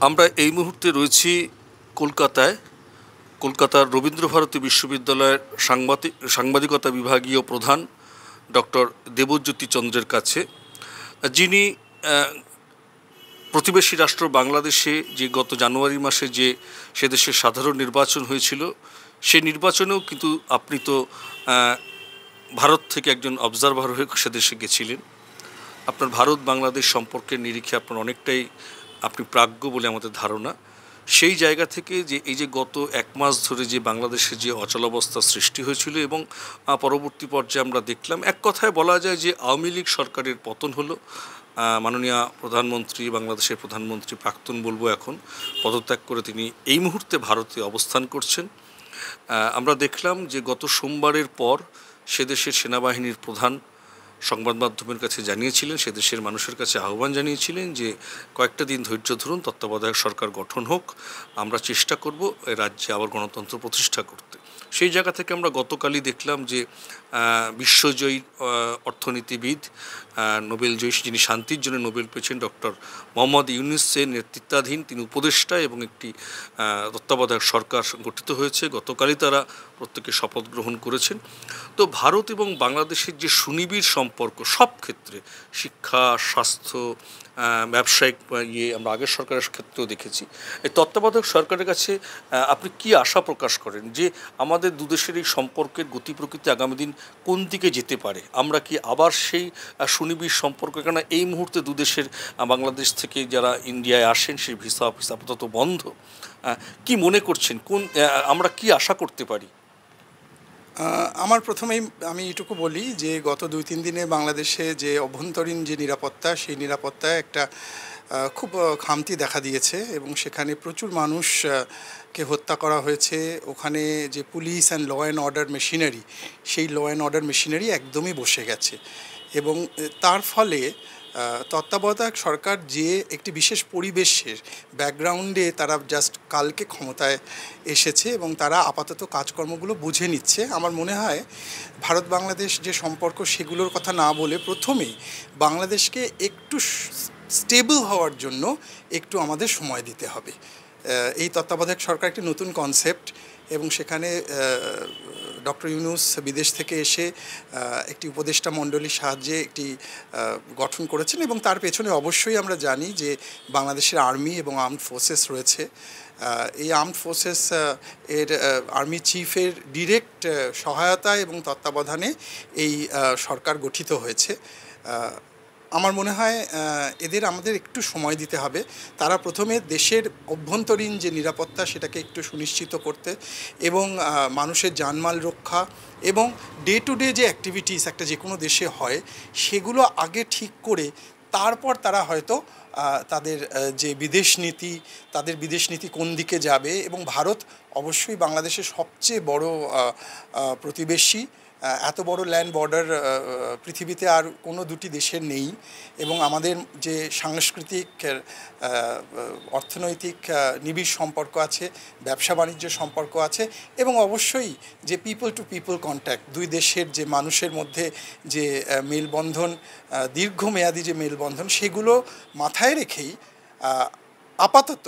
আমরা এই মুহূর্তে রয়েছি কলকাতায়। কলকাতার রবীন্দ্রভারতী বিশ্ববিদ্যালয়ের সাংবাদিকতা বিভাগীয় প্রধান ডক্টর দেবজ্যোতি চন্দ্রের কাছে, যিনি প্রতিবেশী রাষ্ট্র বাংলাদেশে যে গত জানুয়ারি মাসে যে সে দেশের সাধারণ নির্বাচন হয়েছিল, সেই নির্বাচনেও কিন্তু আপনি তো ভারত থেকে একজন অবজারভার হয়ে সে দেশে গেছিলেন। আপনার ভারত বাংলাদেশ সম্পর্কের নিরিখে আপনার অনেকটাই আপনি প্রাজ্ঞ বলে আমাদের ধারণা। সেই জায়গা থেকে যে এই যে গত এক মাস ধরে যে বাংলাদেশে যে অচলাবস্থা সৃষ্টি হয়েছিল এবং পরবর্তী পর্যায়ে আমরা দেখলাম, এক কথায় বলা যায় যে আওয়ামী লীগ সরকারের পতন হলো। মাননীয় প্রধানমন্ত্রী, বাংলাদেশের প্রধানমন্ত্রী প্রাক্তন বলবো এখন, পদত্যাগ করে তিনি এই মুহূর্তে ভারতে অবস্থান করছেন। আমরা দেখলাম যে গত সোমবারের পর সে দেশের সেনাবাহিনীর প্রধান সংবাদ মাধ্যমের কাছে জানিয়েছিলেন, সে দেশের মানুষের কাছে আহ্বান জানিয়েছিলেন যে কয়েকটা দিন ধৈর্য ধরুন, তত্ত্বাবধায়ক সরকার গঠন হোক, আমরা চেষ্টা করব রাজ্যে আবার গণতন্ত্র প্রতিষ্ঠা করতে। সেই জায়গা থেকে আমরা গতকালই দেখলাম যে বিশ্বজয়ী অর্থনীতিবিদ, নোবেলজয়ী, যিনি শান্তির জন্য নোবেল পেয়েছেন, ডক্টর মোহাম্মদ ইউনূসের নেতৃত্বাধীন তিনি উপদেষ্টা এবং একটি তত্ত্বাবধায়ক সরকার গঠিত হয়েছে। গতকালই তারা প্রত্যেকে শপথ গ্রহণ করেছেন। তো ভারত এবং বাংলাদেশের যে সুনিবিড় সম্পর্ক সব ক্ষেত্রে, শিক্ষা, স্বাস্থ্য, ব্যবসায়িক আমরা আগের সরকারের ক্ষেত্রেও দেখেছি, এই তত্ত্বাবধায়ক সরকারের কাছে আপনি কি আশা প্রকাশ করেন যে আমাদের দুদেশের এই সম্পর্কের গতি প্রকৃতি আগামী দিন কোন দিকে যেতে পারে? আমরা কি আবার সেই সুনিবিড় সম্পর্ক, কেন এই মুহূর্তে দুদেশের বাংলাদেশ থেকে যারা ইন্ডিয়ায় আসেন সেই ভিসা অফিস আপাতত বন্ধ, কি মনে করছেন, কোন আমরা কি আশা করতে পারি? আমার প্রথমেই আমি এটুকু বলি যে গত 2-3 দিনে বাংলাদেশে যে অভ্যন্তরীণ যে নিরাপত্তা, সেই নিরাপত্তায় একটা খুব খামতি দেখা দিয়েছে এবং সেখানে প্রচুর মানুষকে হত্যা করা হয়েছে। ওখানে যে police and law and order machinery, সেই ল অ্যান্ড অর্ডার মেশিনারি একদমই বসে গেছে এবং তার ফলে তত্ত্বাবধায়ক সরকার যে একটি বিশেষ পরিবেশের ব্যাকগ্রাউন্ডে তারা জাস্ট কালকে ক্ষমতায় এসেছে এবং তারা আপাতত কাজকর্মগুলো বুঝে নিচ্ছে। আমার মনে হয় ভারত বাংলাদেশ যে সম্পর্ক, সেগুলোর কথা না বলে প্রথমেই বাংলাদেশকে একটু স্টেবল হওয়ার জন্য একটু আমাদের সময় দিতে হবে। এই তত্ত্বাবধায়ক সরকার একটি নতুন কনসেপ্ট এবং সেখানে ডক্টর ইউনূস বিদেশ থেকে এসে একটি উপদেষ্টা মণ্ডলীর সাহায্যে একটি গঠন করেছেন এবং তার পেছনে অবশ্যই আমরা জানি যে বাংলাদেশের আর্মি এবং আর্মড ফোর্সেস রয়েছে। এই আর্মড ফোর্সেস এর আর্মি চিফের ডিরেক্ট সহায়তা এবং তত্ত্বাবধানে এই সরকার গঠিত হয়েছে। আমার মনে হয় এদের আমাদের একটু সময় দিতে হবে। তারা প্রথমে দেশের অভ্যন্তরীণ যে নিরাপত্তা, সেটাকে একটু সুনিশ্চিত করতে এবং মানুষের জানমাল রক্ষা এবং ডে টু ডে যে অ্যাক্টিভিটিস একটা যে কোনো দেশে হয়, সেগুলো আগে ঠিক করে তারপর তারা হয়তো তাদের যে বিদেশ নীতি কোন দিকে যাবে। এবং ভারত অবশ্যই বাংলাদেশের সবচেয়ে বড় প্রতিবেশী। এত বড় ল্যান্ড বর্ডার পৃথিবীতে আর কোনো দুটি দেশের নেই এবং আমাদের যে সাংস্কৃতিক, অর্থনৈতিক নিবিড় সম্পর্ক আছে, ব্যবসা বাণিজ্য সম্পর্ক আছে এবং অবশ্যই যে পিপল টু পিপল কন্ট্যাক্ট, দুই দেশের যে মানুষের মধ্যে যে মেলবন্ধন, দীর্ঘমেয়াদী যে মেলবন্ধন, সেগুলো মাথায় রেখেই আপাতত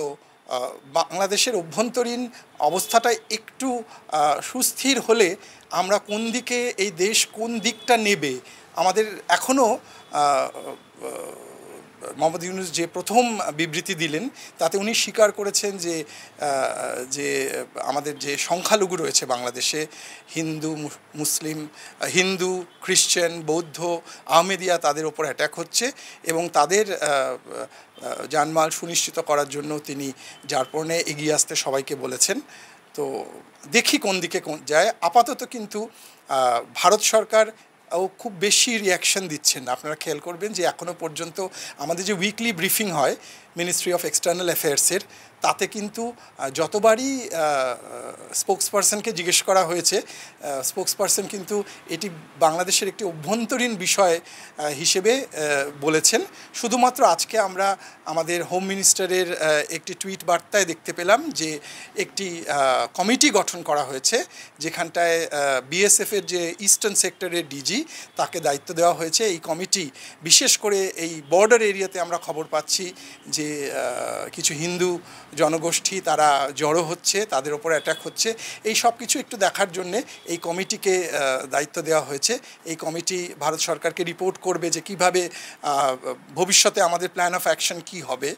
বাংলাদেশের অভ্যন্তরীণ অবস্থাটা একটু সুস্থির হলে আমরা কোন দিকে, এই দেশ কোন দিকটা নেবে, আমাদের এখনও মোহাম্মদ ইউনূস যে প্রথম বিবৃতি দিলেন তাতে উনি স্বীকার করেছেন যে আমাদের যে সংখ্যালঘু রয়েছে বাংলাদেশে, হিন্দু, খ্রিশ্চান, বৌদ্ধ, আহমেদিয়া, তাদের ওপর অ্যাটাক হচ্ছে এবং তাদের জানমাল সুনিশ্চিত করার জন্য তিনি জারপনে এগিয়ে আসতে সবাইকে বলেছেন। তো দেখি কোন দিকে যায়। আপাতত কিন্তু ভারত সরকার খুব বেশি রিয়াকশন দিচ্ছেন না। আপনারা খেয়াল করবেন যে এখনও পর্যন্ত আমাদের যে উইকলি ব্রিফিং হয় মিনিস্ট্রি অফ এক্সটার্নাল অ্যাফেয়ার্সের, তাতে কিন্তু যতবারই স্পোক্সপারসনকে জিজ্ঞেস করা হয়েছে, স্পোক্সপারসন কিন্তু এটি বাংলাদেশের একটি অভ্যন্তরীণ বিষয় হিসেবে বলেছেন। শুধুমাত্র আজকে আমরা আমাদের হোম মিনিস্টারের একটি টুইট বার্তায় দেখতে পেলাম যে একটি কমিটি গঠন করা হয়েছে, যেখানটায় বিএসএফের যে ইস্টার্ন সেক্টরের ডিজি, তাকে দায়িত্ব দেওয়া হয়েছে। এই কমিটি বিশেষ করে এই বর্ডার এরিয়াতে আমরা খবর পাচ্ছি যে কিছু হিন্দু জনগোষ্ঠী তারা জড়ো হচ্ছে, তাদের ওপর অ্যাটাক হচ্ছে, এই সব কিছু একটু দেখার জন্যে এই কমিটিকে দায়িত্ব দেওয়া হয়েছে। এই কমিটি ভারত সরকারকে রিপোর্ট করবে যে কিভাবে ভবিষ্যতে আমাদের প্ল্যান অফ অ্যাকশন কী হবে।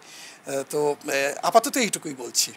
তো আপাতত এইটুকুই বলছি।